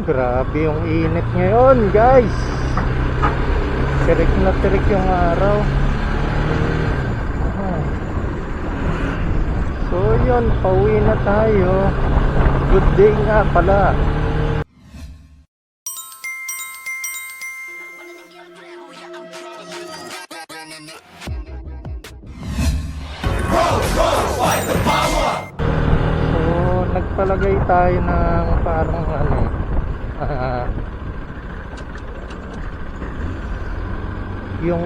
Grabe yung init ngayon, guys. Tirik na tirik yung araw. So yun, pauwi na tayo. Good day nga pala. So nagpalagay tayo ng parang yung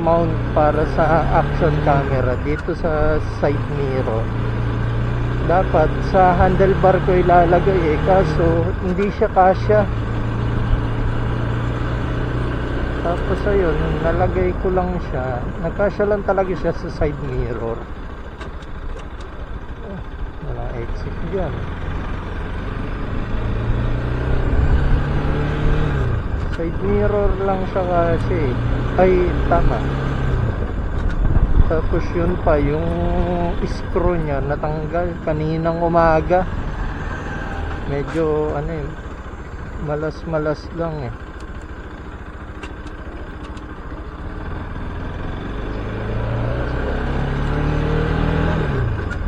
mount para sa action camera dito sa side mirror. Dapat sa handlebar ko ilalagay kaso hindi siya kasya. Tapos ayun, nalagay ko lang siya. Nagkasya lang talaga siya sa side mirror. Walang exit dyan. Side mirror lang siya kasi. Ay, tama. Tapos yun pa, yung screw niya natanggal kaninang umaga. Medyo malas-malas lang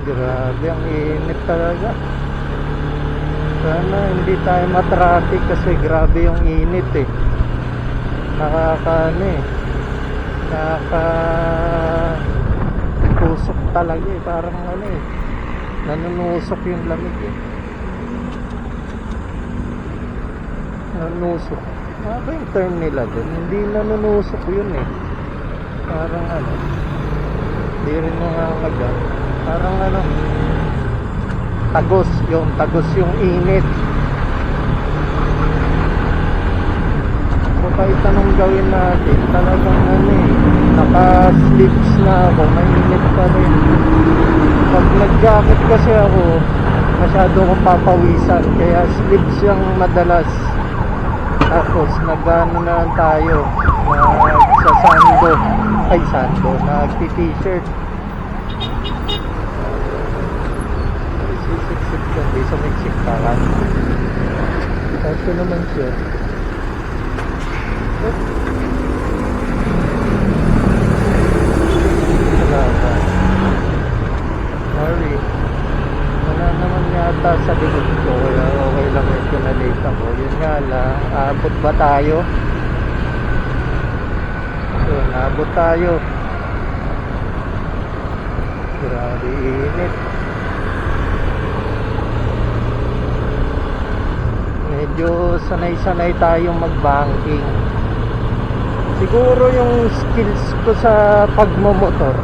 Grabe, ang init talaga. Sana hindi tayo matraffic kasi grabe yung init tusok talaga parang nanunusok yung lamig nanunusok. Ano ba yung term nila dun? Hindi nanunusok yun parang hindi rin nakakagat. Parang tagos yung init. So kahit anong gawin natin, talagang naka-slips na ako, mainit pa rin. Pag nag-jacket kasi ako, masyado akong papawisan, kaya slips yung madalas. Tapos nag-ano na tayo, nag-t-shirt. Sisiksik ka, di sumiksik ka kan. Kasi naman siya. Sorry. Wala naman yata sa likod ko. Kaya okay lang medyo na-late ako. Yun nga lang. Abot ba tayo? So, naabot tayo. Grabe init. Medyo sanay-sanay tayong mag-banking. Siguro yung skills ko sa pagmomotor,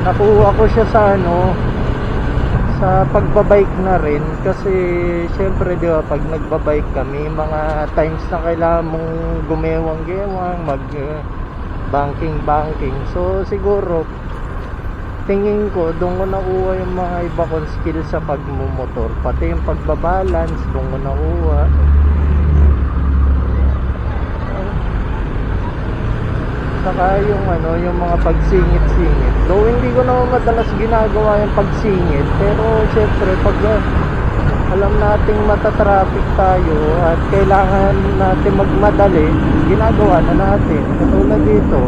nakuha ko siya sa sa pagbabike na rin. Kasi syempre di ba, pag nagbabike kami, mga times na kailangan mong gumewang-gewang, mag banking. So siguro tingin ko doon ko nakuha yung mga iba kong skill sa pagmumotor, pati yung pagbabalance doon ko nakuha. Saka yung yung mga pagsingit-singit, though hindi ko naman madalas ginagawa yung pagsingit, pero syempre pag alam nating matatraffic tayo at kailangan natin magmadali, ginagawa na natin. Katulad dito,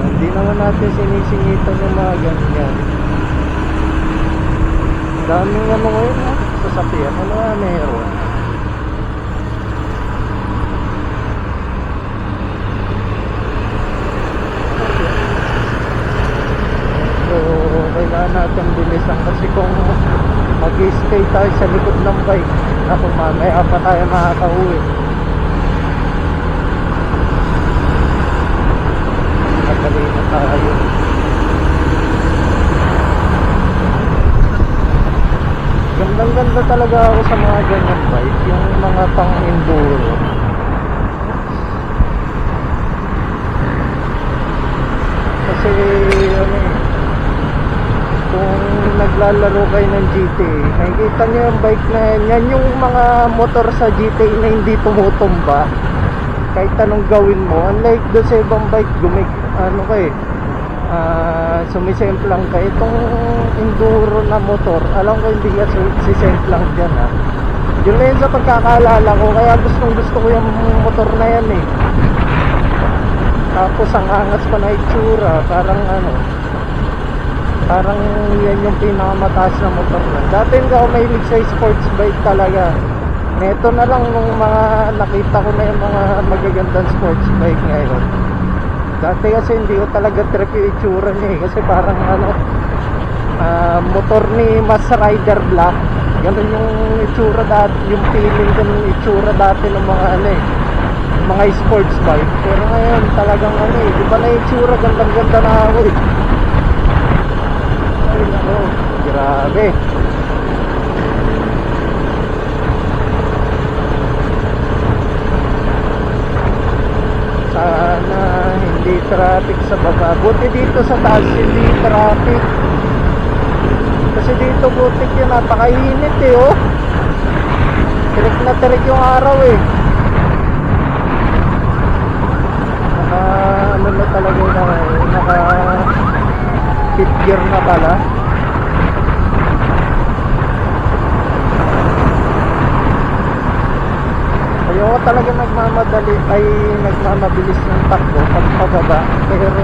hindi naman natin sinisingitan yung mga ganyan. Daming ngayon sasakyan. Ano nga meron? So kailangan natin bilisan kasi kung mag-stay tayo sa likod ng bike, ako mamaya pa tayo makakauwi. Madali na tayo. Gandang-ganda talaga ako sa mga ganyan bike, yung mga pang-enduro. Kasi kung naglalaro kayo ng GTA, nakikita nyo yung bike na yan yung mga motor sa GTA na hindi tumutumba kahit anong gawin mo. Unlike doon sa ibang bike, sumisemplang ka. Itong enduro na motor, alam ko hindi ka sisemplang dyan ha. Yun na yun sa pagkakaalala ko, kaya gusto ko yung motor na yan eh. Tapos ang angas pa na itsura, parang ano, parang yan yung pinakamataas na motor na. Dati hindi ako mahilig sa sports bike talaga. Neto na lang nung mga nakita ko na yung mga magagandang sports bike ngayon. Dati kasi hindi ko talaga trip yung itsura niya eh. Kasi parang ano, motor ni Mas Rider Black. Ganun yung itsura dati, yung feeling ko ng itsura dati ng mga ano eh, mga sports bike. Pero ngayon talagang ano eh, di ba na itsura, gandang-ganda na ako eh. Ay nako, grabe. Sana hindi traffic sa baba. Buti dito sa taas hindi traffic. Kasi dito butik yun, napakainit eh oh. Tirik na tirik yung araw eh. Ano na talaga na naka fifth gear na pala. Ayoko talaga nagmamadali ay nagmamabilis ng takbo pag pababa. Pero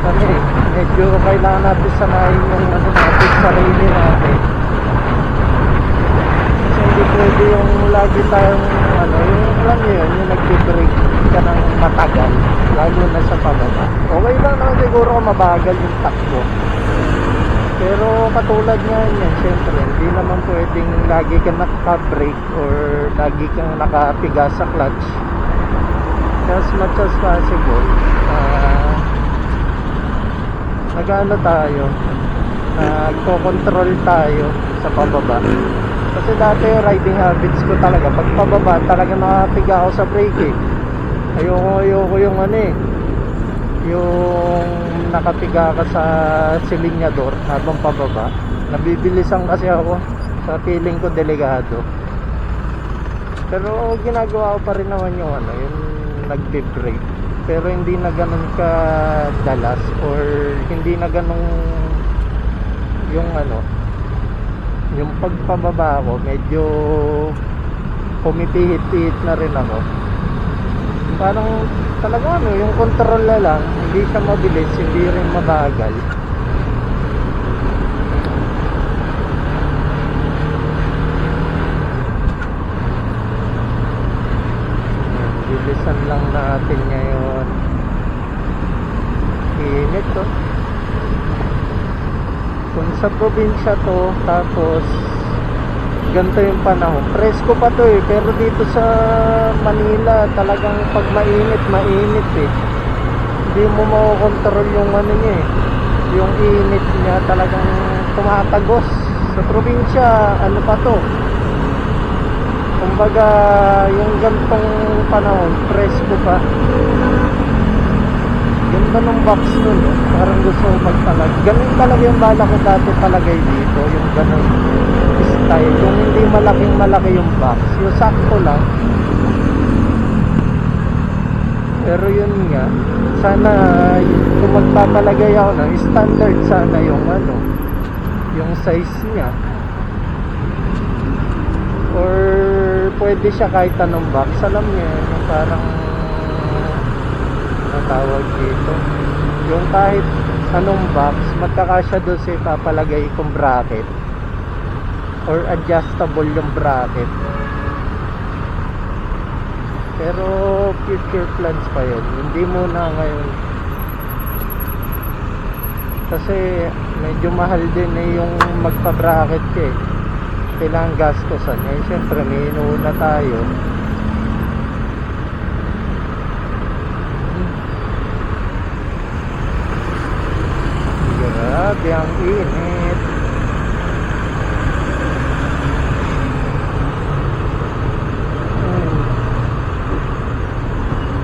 ano eh, medyo kailangan natin sanayin yung ano natin, sarili natin. Kasi hindi pwede yung lagi tayong ano, yung alam nyo yun, yung nagbe-brake ka ng matagal, lalo na sa pababa. Okay lang naman siguro kung mabagal yung takbo. Pero katulad nga yan, syempre, hindi naman pwedeng lagi kang naka-brake or lagi kang nakapiga sa clutch. As much as possible, nag-ano tayo, nagko-control tayo sa pababa. Kasi dati yung riding habits ko talaga, pag pababa talaga nakapiga ako sa brake eh. Ayoko yung ano eh, yung nakapiga ka sa silinyador habang pababa. Nabibilisan kasi ako, sa feeling ko delikado. Pero ginagawa ko pa rin naman yung ano, yung nagbe-brake. Pero hindi na ganun ka dalas or hindi na ganun yung ano, yung pagpababa ko medyo pumipihit-pihit na rin ako. Parang talaga ano, yung control na lang, hindi siya mabilis, hindi rin mabagal. Bilisan lang natin ngayon. Init to. Kung sa probinsya to, tapos ganito yung panahon, presko pa to eh. Pero dito sa Manila talagang pag mainit, mainit eh. Hindi mo makokontrol yung ano niya eh, yung init niya, talagang tumatagos. Sa probinsya ano pa to, kumbaga yung gantong panahon presko pa. Ganda ng box nun eh. Parang gusto ko magtalag. Ganun talaga yung bala ko dati palagay dito, yung ganun style, yung hindi malaking malaki yung box, yung sakto lang. Pero yun nga, sana kung magpapalagay ako ng standard, sana yung ano, yung size niya, or pwede siya kahit anong box. Alam niyo yung parang natawag dito, yung kahit anong box magkakasya doon sa ipapalagay kong bracket or adjustable yung bracket. Pero future plans pa yun, hindi muna ngayon kasi medyo mahal din eh yung magpa-bracket ka eh. Kailangan gastusan eh, syempre may inuuna tayo. Grabe ang init.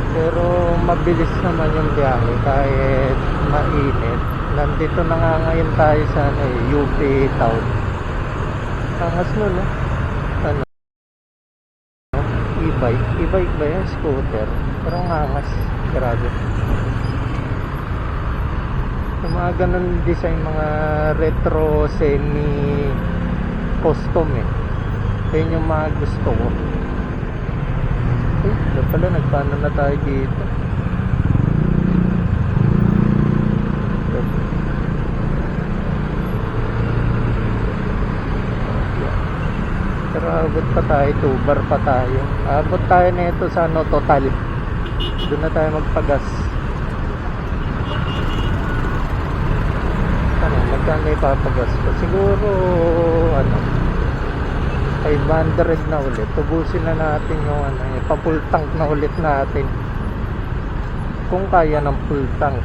Pero mabilis naman yung biyahe kahit mainit. Nandito na nga ngayon tayo sa ano, UP Town. Angas nun no? Ano? E-bike ba yan? Scooter. Pero ang angas. Grabe. Yung mga ganun design, mga retro semi custom eh. Yun yung mga gusto ko. Doon pala nagpaano na tayo dito. Pero abot pa tayo, 2 bar pa tayo. Abot tayo na ito sa ano, Total. Doon na tayo magpagas. Ano, magkano ipapagas ko? Siguro ano, 500 na ulit. Tubusin na natin yung ano, ipa-full tank na ulit natin. Kung kaya ng full tank.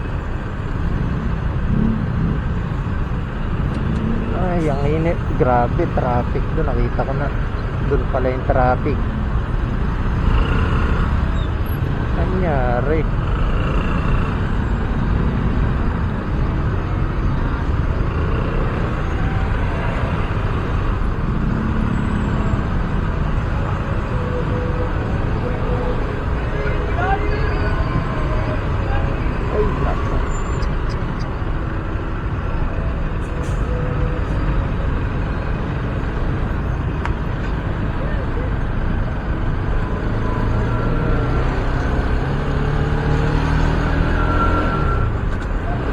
Ay, ang init. Grabe, traffic doon. Nakita ko na. Doon pala yung traffic. Nangyari. Ay, nako.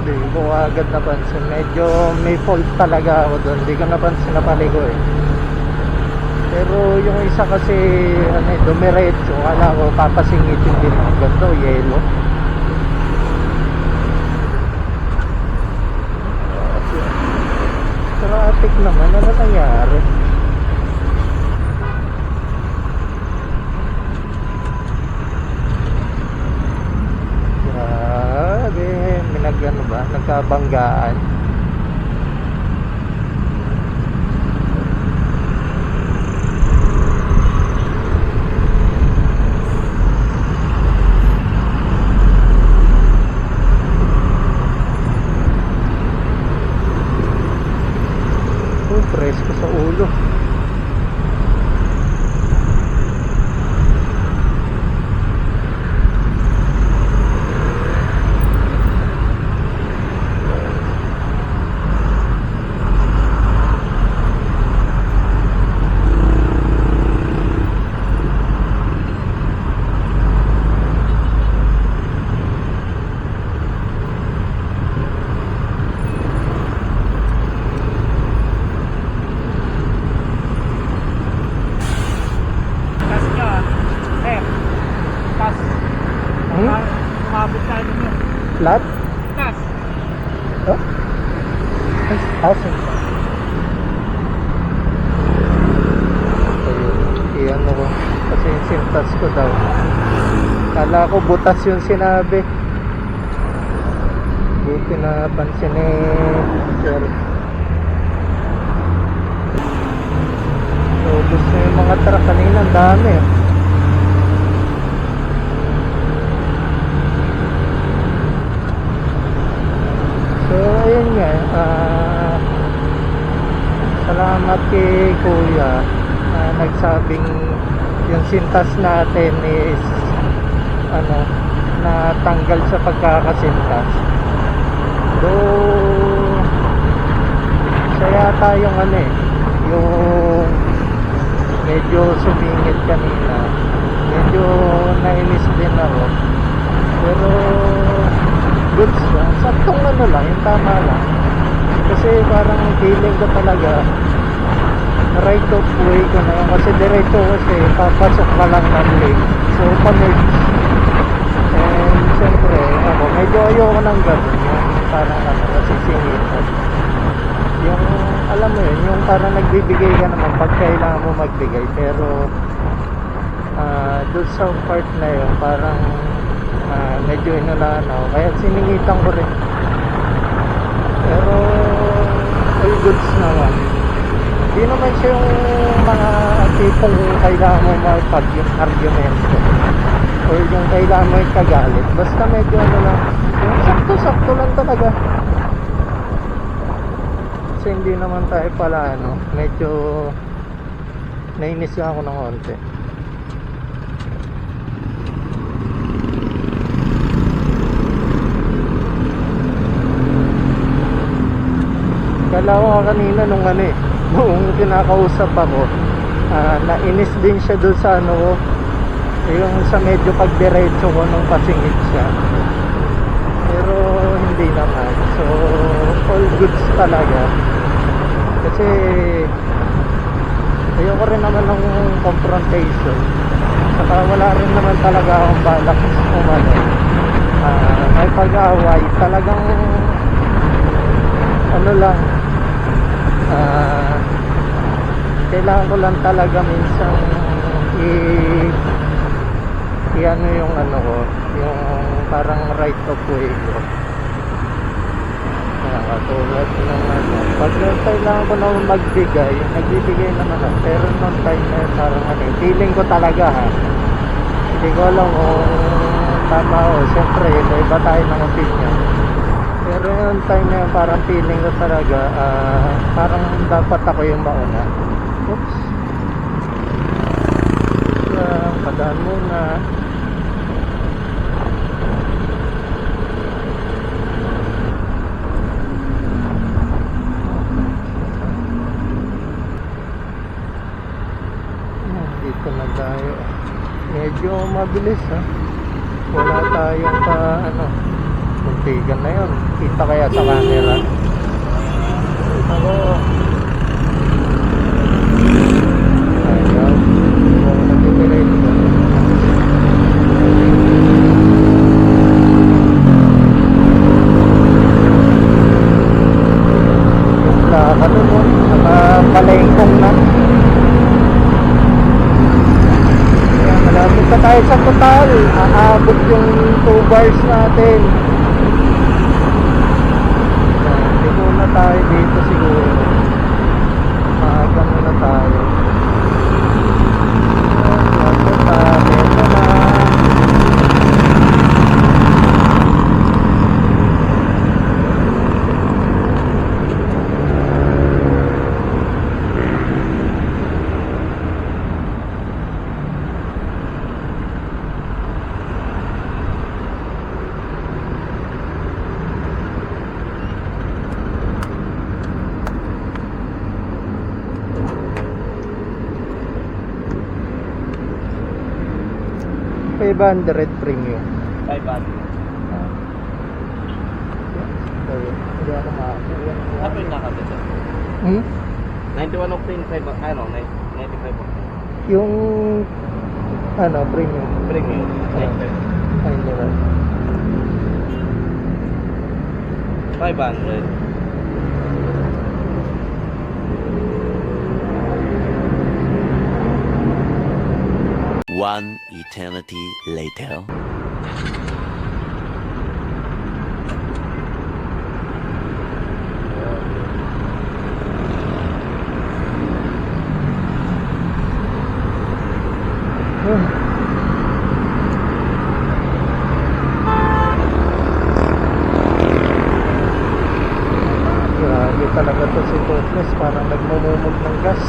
Hindi ko agad napansin. Medyo may fault talaga ako doon. Hindi ko napansin na paligo eh. Pero yung isa kasi ano, dumiretso. Kala ko papasingitin din ang ganito, yelo. Traffic naman. Ano nangyari? Grabe. Ano ba? Nagkabanggaan. Presko sa ulo. Flat? Tas. Oh? Housing. Iyan ko. Kasi yung sintas ko daw. Kala ko butas yung sinabi. Buti na pansin sir. So, gusto yung mga truck kanina. Ang dami. So, ayun nga, salamat kay Kuya na nagsabing yung sintas natin is ano, na tanggal sa pagkakasintas. Though siya yata yung ano eh, yung medyo sumingit kanina, medyo nainis din ako, pero goods siya. Saktong ano lang, yung tama lang. Kasi parang feeling ko talaga right of way ko na yun. Kasi diretso kasi papasok ka lang ng lane. So pa-merge. And siyempre ako, medyo ayoko ng gano'n. Yung parang ano, nasisingitan. Yung alam mo yun, yung parang nagbibigay ka naman pag kailangan mo magbigay. Pero doon sa part na yun, parang medyo inulaan ako, kaya siningitan ko rin. Pero all goods naman. Hindi naman siya yung mga tipong kailangan mo mag-argumento or yung kailangan mo ikagalit. Basta medyo ano lang, yung sakto-sakto lang talaga. Kasi hindi naman tayo pala ano, medyo nainis ako ng konti. Kala ko nga kanina nung ano eh, nung kinakausap ako, nainis din siya doon sa ano ko, yung sa medyo pagdiretso ko nung pasingit siya. Pero hindi naman. So, all goods talaga. Kasi ayoko rin naman ng confrontation. Saka wala rin naman talaga akong balak umano. May pag-away. Talagang ano lang, kailangan ko lang talaga minsan ano yung ano ko, yung parang right of way ko. Katulad ng ano, pag kailangan ko naman magbigay, nagbibigay naman ako. Pero nung time na yun, parang ano, feeling ko talaga ha, hindi ko alam kung tama o, siyempre iba tayo ng opinion. Pero yung time na yun, parang feeling ko talaga parang dapat ako yung mauna. Oops, padaan muna. Dito na tayo. Medyo mabilis ha. Wala tayong ano, muntikan na yun. Kita kaya sa camera. Ako. Ayaw. Huwag nag-direct ko. Yung plaka nun, nakapalengkong na. Malapit na tayo sa total. Aabot yung 2 bars natin. Dito na tayo dito siguro. Maaga na tayo. Ito na. $500 premium. 500. Hindi ako makakuha. Ano yung nakabit? 91 octane, 95 octane. Yung ano, premium. Premium. Ay, hindi ba? 500. One eternity later. Grabe talaga to si Topless, parang nagmumumog ng gas.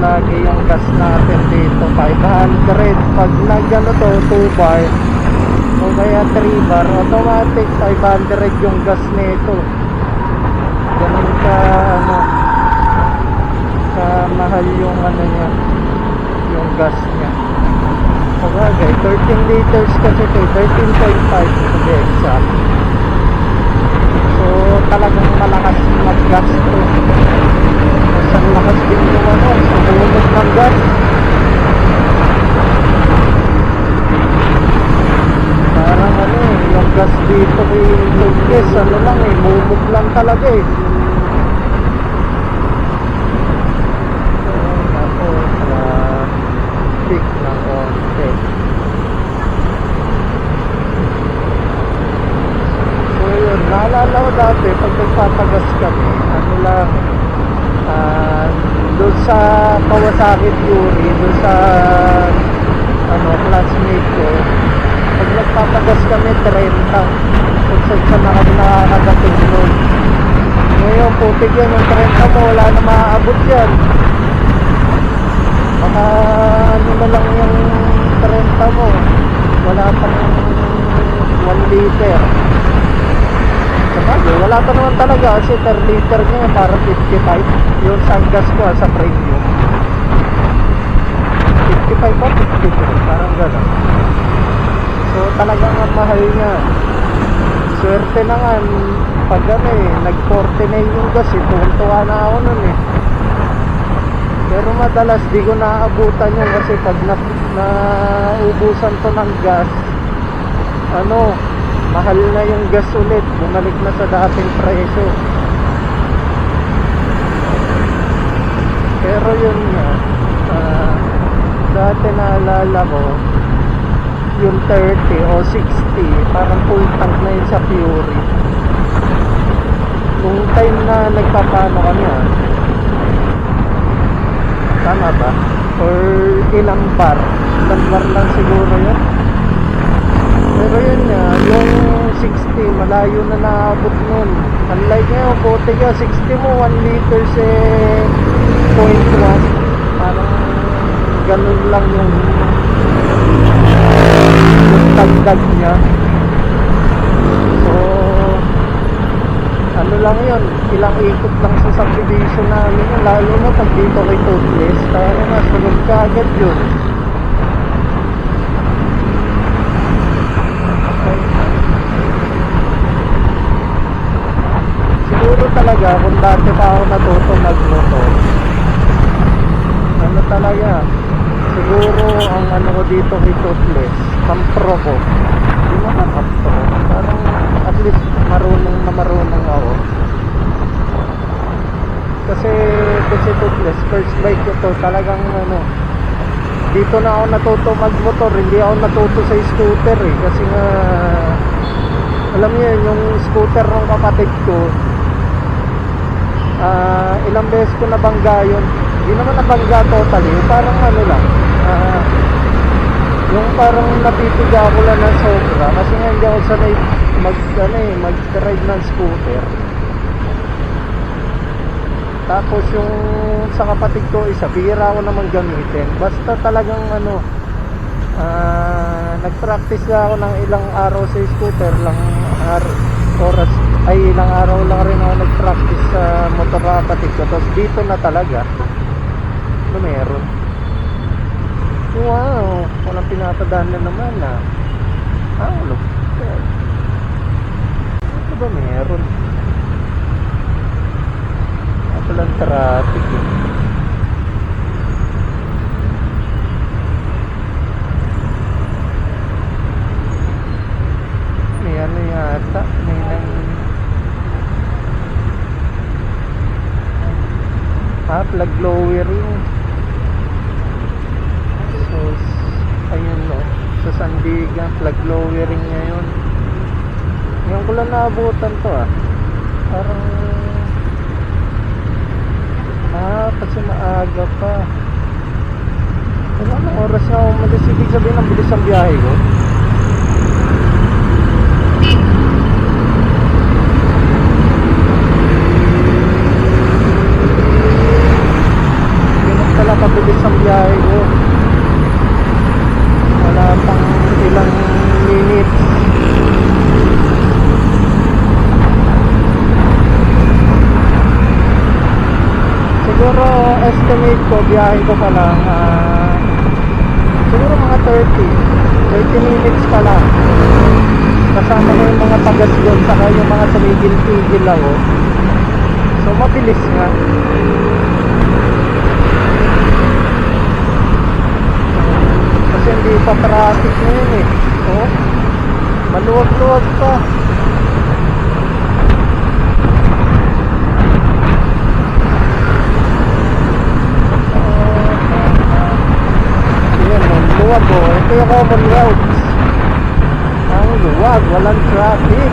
Lagi yung gas natin dito 500 pag nagano to 2 bar o kaya 3 bar automatic 500 yung gas nito. Ganun ka ano ka mahal yung ano niya, yung gas niya. Sabagay 13 liters kasi ito 13.5 to be exact. So talagang malakas mag-gas to. Ang lakas din yung ano, sumulog ng gas. Parang ano eh, yung gas dito kay Lucas, ano lang eh, mumog lang talaga eh. Ako, peak ng onte. So yun, naalala ko dati, pag nagpapagas kami, ano lang, doon sa Kawasaki Fury, doon sa ano, classmate ko, pag nagpapagas kami 30 kung saan na kami nakakadating doon. Ngayon, putik yan, yung 30 mo, wala na maaabot yan. Baka ano na lang yung 30 mo, wala pang 1 liter. Sabagay, wala pa naman talaga kasi per liter niya para 55. Yung sa gas ko sa premium. 55 pa, 53, parang gano'n. So talagang ang mahal niya. Swerte na nga, pag ano nag-49 yung gas tuwan-tuwa na ako nun Pero madalas di ko naaabutan yun kasi pag naubusan to ng gas, mahal na yung gas ulit, bumalik na sa dating presyo. Pero yun nga, dati naalala ko yung 30 o 60 parang full tank na yun sa Fury. Nung time na nagpapano kami tama ba? Or ilang bar lang siguro yun. Pero yun nga, yung 60 malayo na naabot nun. Unlike ngayon, puti ka 60 mo 1 liters 0.1, parang ganun lang yung tagdag niya. So ano lang yun, ilang ikot lang sa subdivision namin yun, lalo na pag dito kay Toothless, kaya na sunod ka agad yun. Siguro talaga kung dati pa ako natuto magmotor, ano talaga, siguro ang ano ko dito kay Toothless, pampro ko, hindi mo na pampro, parang at least marunong ako. Kasi Toothless, first bike ko to, talagang dito na ako natuto magmotor, hindi ako natuto sa scooter kasi nga, alam niyo yung scooter ng kapatid ko, ilang beses ko nabangga yun, hindi naman nabangga totally, parang lang, yung parang napipiga ako lang ng sobra kasi nga hindi ako sanay mag-ride ng scooter. Tapos yung sa kapatid ko isa, bihira ako naman gamitin, basta talagang nag-practice na ako ng ilang araw sa scooter lang, oras ay ilang araw lang rin ako nag-practice sa motor kapatid ko, tapos dito na talaga meron. Wow, walang pinatadaan na naman ano ba meron? Walang traffic may ano yata, may plug lowering. So ayun sa Sandigan, plug lowering ngayon. Ngayon ko lang naabutan to parang kasi maaga pa. Ilang oras na umalis, ibig sabihin ang bilis ang biyahe ko. Pala kabilis ang biyahe ko, wala pang ilang minutes. Siguro estimate ko biyahe ko pa lang siguro mga 30 minutes pa lang, kasama na yung mga pagasyon saka yung mga tumigil-tigil ako, so mabilis nga. Kasi hindi pa traffic ngayon maluwag-luwag pa. Luwag ito yung common roads, ang luwag, walang traffic.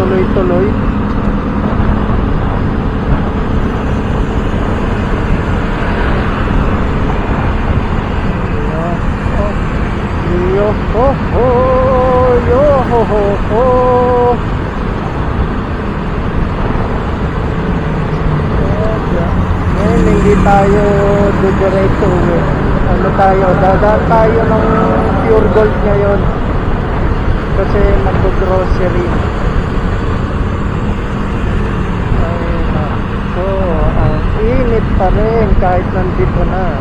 Tuloy-tuloy. Yo ho ho, yo ho ho ho. Ngayon hindi tayo diretso eh. Ano tayo, dadaan tayo ng Pure Gold ngayon kasi mag-grocery. So, ang init pa rin kahit nandito na.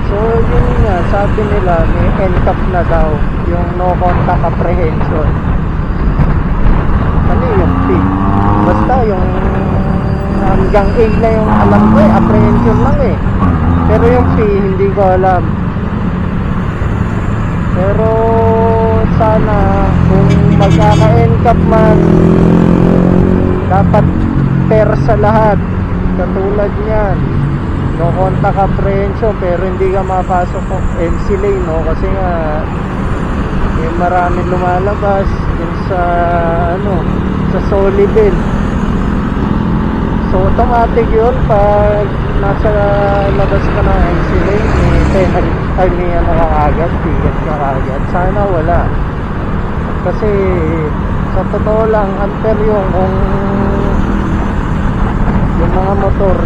So, yun nga, sabi nila may NCAP na daw, yung no contact apprehension. Ano yung P? Basta yung hanggang A na yung alam ko eh, apprehension lang eh. Pero yung P, hindi ko alam. Pero sana kung magkaka-NCAP man, dapat pair sa lahat. Katulad niyan, no contact apprehension pero hindi ka mapasok ng MC lane, no? Kasi nga may maraming lumalabas din sa sa Solibel. So automatic yun pag nasa labas ka ng MC lane, may penalty, ay may ka agad, ticket ka agad. Sana wala. Kasi sa totoo lang, unfair yung kung yung mga motor,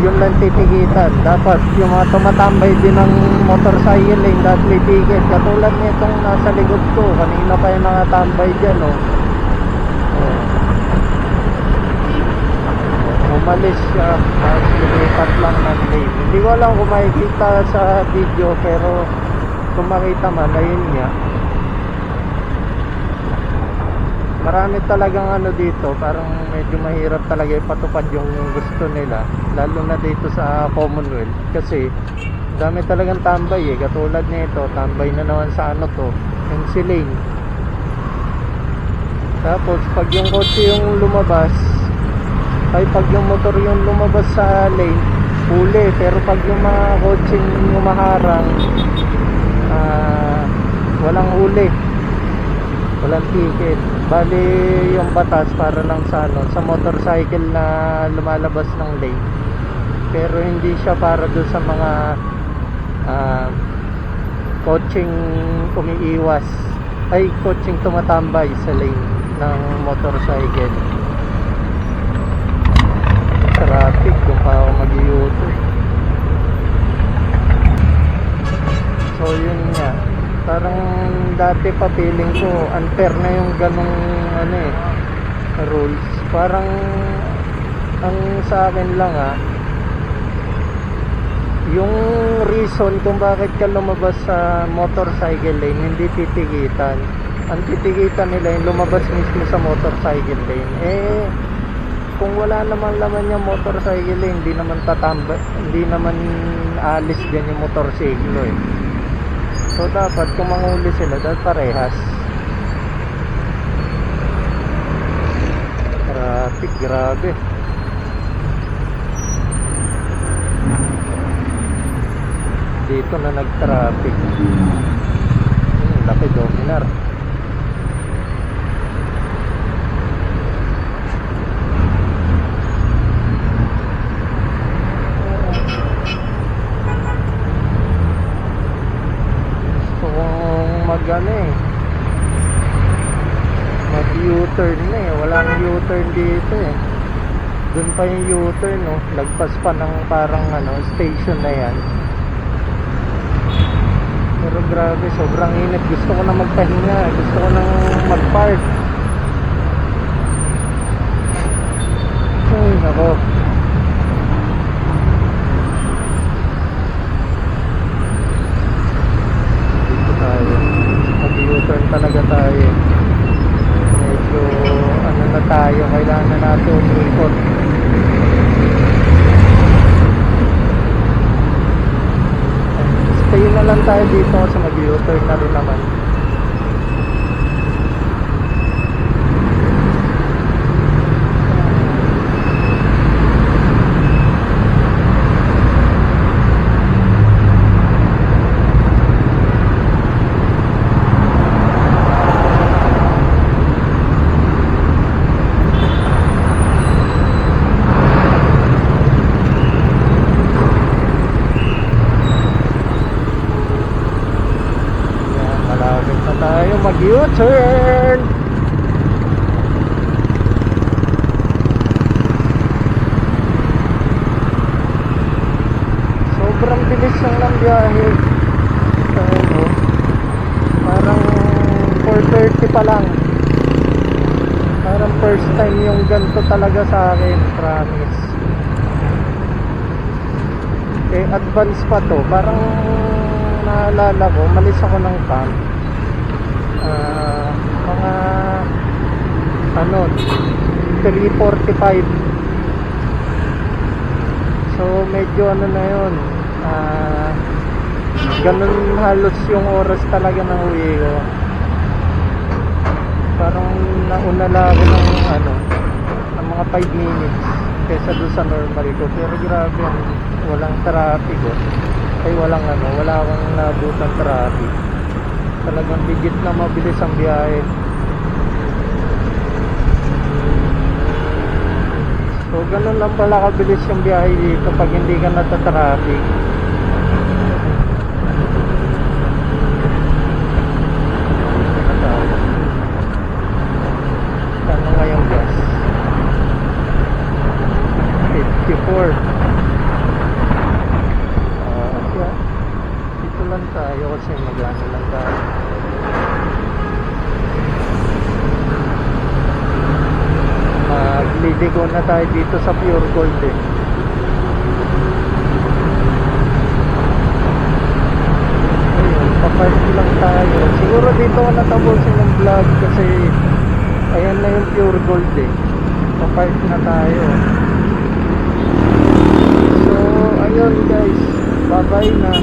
yun lang titikitan. Dapat yung mga tumatambay din ng motorcycle lane, dapat may ticket. Katulad nitong nasa likod ko, kanina pa yung nakatambay dyan, oh. Umalis siya, tapos lumipat lang ng lane. Hindi ko alam kung makikita sa video, pero kung makita man, ayun nga. Marami talagang dito, parang medyo mahirap talaga ipatupad yung gusto nila, lalo na dito sa Commonwealth kasi dami talagang tambay eh. Katulad nito, tambay na naman sa to, MC lane. Tapos pag yung kotse yung lumabas, ay pag yung motor yung lumabas sa lane, huli. Pero pag yung mga kotseng umaharang, walang huli, walang ticket. Bali yung batas para lang sa sa motorcycle na lumalabas ng lane, pero hindi siya para doon sa mga kotseng umiiwas, ay kotseng tumatambay sa lane ng motorcycle. Traffic kung pa ako mag-i-U-turn. So yun nga, parang dati pa feeling ko unfair na yung ganong rules. Parang ang sa akin lang yung reason kung bakit ka lumabas sa motorcycle lane, hindi titikitan. Ang titikitan nila yung lumabas mismo sa motorcycle lane. Kung wala naman laman yung motorcycle lane, hindi naman tatambay, hindi naman alis din yung motorsiklo eh. So dapat kung manghuli sila, dapat parehas. Traffic, grabe. Dito na nag-traffic. Laki Dominar. Mag-U-turn na eh, walang U-turn dito eh. Doon pa yung U-turn, no? Lagpas pa ng parang station na yan. Pero grabe, sobrang init. Gusto ko na magpahinga, gusto ko nang mag-park. Ay nako, dito tayo, mag-U-turn talaga tayo. Medyo na tayo, kailangan na natin umikot. Stay na lang tayo dito kasi mag-U-turn na rin naman. U-turn. Sobrang bilis lang ng biyahe. Ano, parang 4:30 pa lang. Parang first time yung ganito talaga sa akin, promise. Eh, advance pa to. Parang naalala ko, malis ako ng camp. Mga ano, 3:45. So medyo ano na yun, ganun halos yung oras talaga ng uwi ko. Parang nauna lang ako ng mga 5 minutes kesa doon sa normal ko. Pero grabe, walang traffic ay wala akong nabutan traffic. Talagang legit na mabilis ang biyahe. So ganun lang pala kabilis yung biyahe dito pag hindi ka nata-traffic. Ano nga yung gas? 54. Siya. Dito lang tayo kasi maglano lang tayo. Maglidigo na tayo dito sa Pure Gold eh. Ayun, papark lang tayo. Siguro dito ko natapusin ng vlog kasi ayan na yung Pure Gold eh. Papark na tayo. So ayun guys, bye bye na.